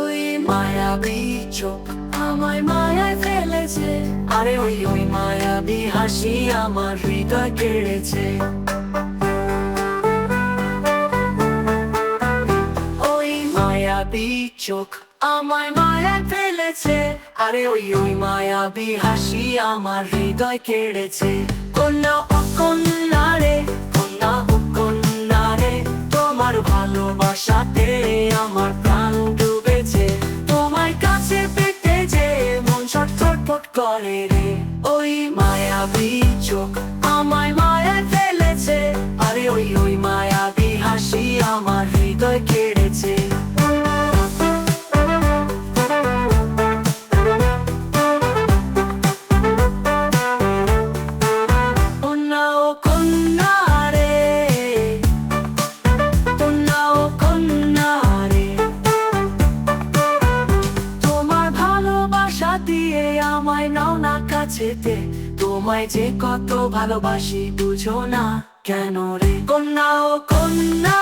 ওই মায়াবী চোখ আমায় মায়ায় ফেলেছে, আরে ওই মায়াবী হাসি আমার হৃদয় কেড়েছে। ওই মায়াবী চোখ আমায় মায়ায় ফেলেছে, আরে ওই মায়াবী হাসি আমার হৃদয় কেড়েছে। কন্যা ও কন্যা রে, কন্যা ও কন্যা রে, তোমার ভালোবাসাতে আমার প্রাণ ডুবেছে। তোমার কাছে পেতে যে মন ছটফট করে রে। ওই মায়াবী চোখ আমায় মায়ায় ফেলেছে, আরে ওই মায়াবী হাসি আমার হৃদয় কেড়েছে। কন্যা ও কন্যা রে, কন্যা ও কন্যা রে, তোমার ভালোবাসা দিয়ে আমায় নাও না কাছেতে। তোমায় যে কত ভালোবাসি বুঝো না কেন রে। কন্যা ও কন্যা